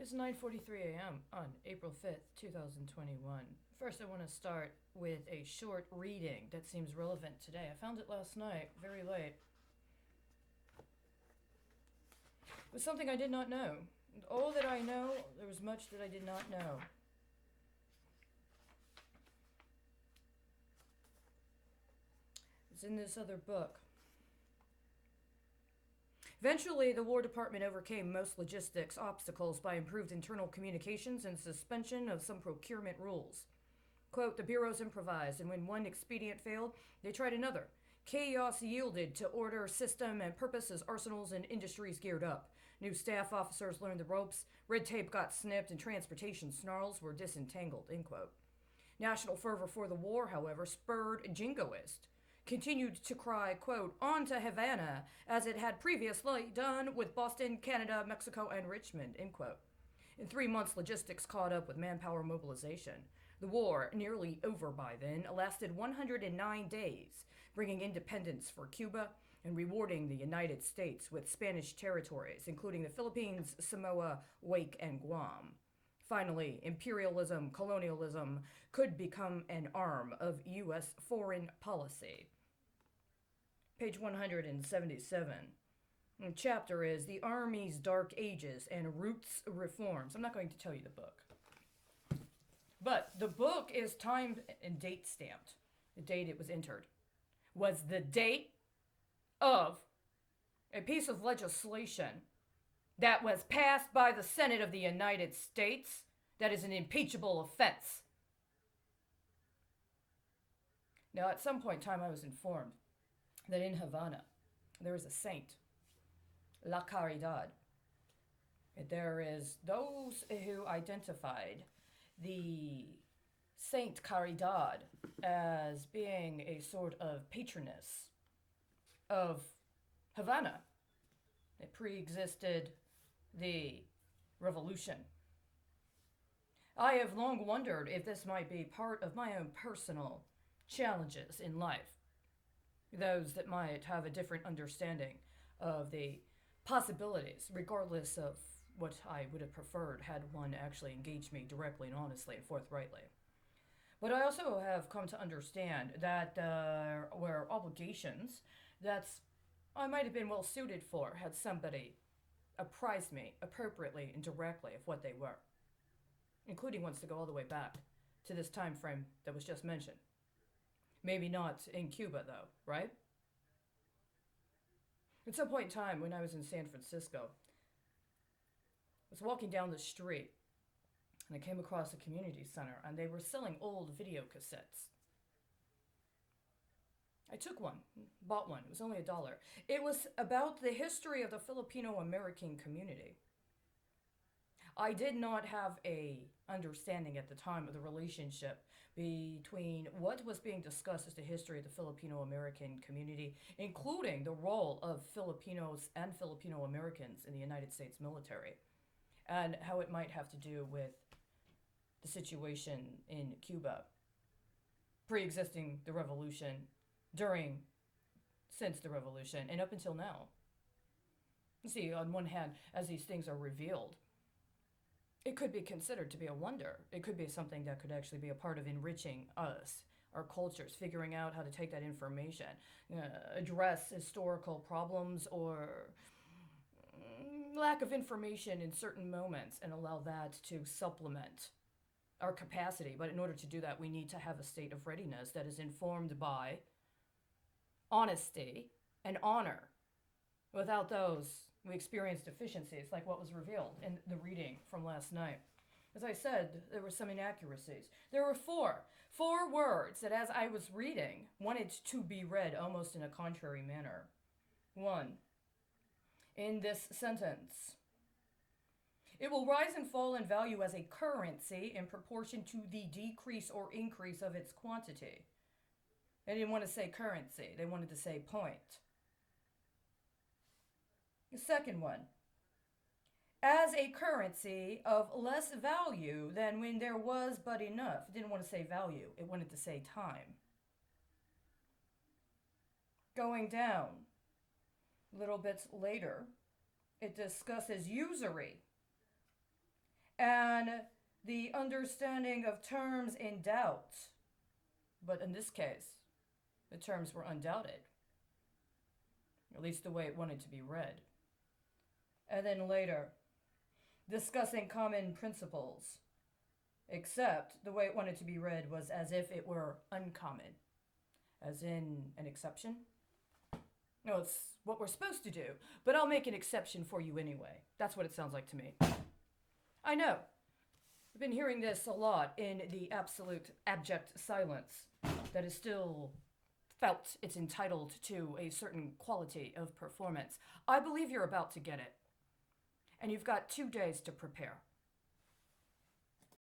It's 9:43 a.m. on April 5th, 2021. First, I want to start with a short reading that seems relevant today. I found it last night, very late. It was something I did not know. And all that I know, there was much that I did not know. It's in this other book. Eventually, the War Department overcame most logistics obstacles by improved internal communications and suspension of some procurement rules. Quote, the bureaus improvised, and when one expedient failed, they tried another. Chaos yielded to order, system, and purpose as arsenals and industries geared up. New staff officers learned the ropes, red tape got snipped, and transportation snarls were disentangled, end quote. National fervor for the war, however, spurred jingoist. Continued to cry, quote, on to Havana, as it had previously done with Boston, Canada, Mexico, and Richmond, end quote. In 3 months, logistics caught up with manpower mobilization. The war, nearly over by then, lasted 109 days, bringing independence for Cuba and rewarding the United States with Spanish territories, including the Philippines, Samoa, Wake, and Guam. Finally, imperialism, colonialism could become an arm of U.S. foreign policy. Page 177. The chapter is The Army's Dark Ages and Roots Reforms. I'm not going to tell you the book. But the book is timed and date stamped. The date it was entered was the date of a piece of legislation that was passed by the Senate of the United States that is an impeachable offense. Now, at some point in time, I was informed that in Havana, there is a saint, La Caridad. There is those who identified the Saint Caridad as being a sort of patroness of Havana. It pre-existed the revolution. I have long wondered if this might be part of my own personal challenges in life. Those that might have a different understanding of the possibilities, regardless of what I would have preferred had one actually engaged me directly and honestly and forthrightly. But I also have come to understand that there were obligations that I might have been well suited for had somebody apprised me appropriately and directly of what they were, including ones to go all the way back to this time frame that was just mentioned. Maybe not in Cuba, though, right? At some point in time when I was in San Francisco, I was walking down the street and I came across a community center and they were selling old video cassettes. I took one, bought one. It was only $1. It was about the history of the Filipino American community. I did not have a understanding at the time of the relationship between what was being discussed as the history of the Filipino American community, including the role of Filipinos and Filipino Americans in the United States military, and how it might have to do with the situation in Cuba, pre-existing the revolution, during, since the revolution, and up until now. You see, on one hand, as these things are revealed, it could be considered to be a wonder. It could be something that could actually be a part of enriching us, our cultures, figuring out how to take that information, address historical problems or lack of information in certain moments, and allow that to supplement our capacity. But in order to do that, we need to have a state of readiness that is informed by honesty and honor. Without those, we experience deficiencies like what was revealed in the reading from last night. As I said, there were some inaccuracies. There were four words that as I was reading wanted to be read almost in a contrary manner. One, in this sentence, it will rise and fall in value as a currency in proportion to the decrease or increase of its quantity. They didn't want to say currency, they wanted to say point. The second one, as a currency of less value than when there was but enough. It didn't want to say value, it wanted to say time. Going down, little bits later, it discusses usury and the understanding of terms in doubt. But in this case, the terms were undoubted, at least the way it wanted to be read. And then later, discussing common principles, except the way it wanted to be read was as if it were uncommon, as in an exception. No, it's what we're supposed to do, but I'll make an exception for you anyway. That's what it sounds like to me. I know. I've been hearing this a lot in the absolute abject silence that is still felt it's entitled to a certain quality of performance. I believe you're about to get it. And you've got 2 days to prepare.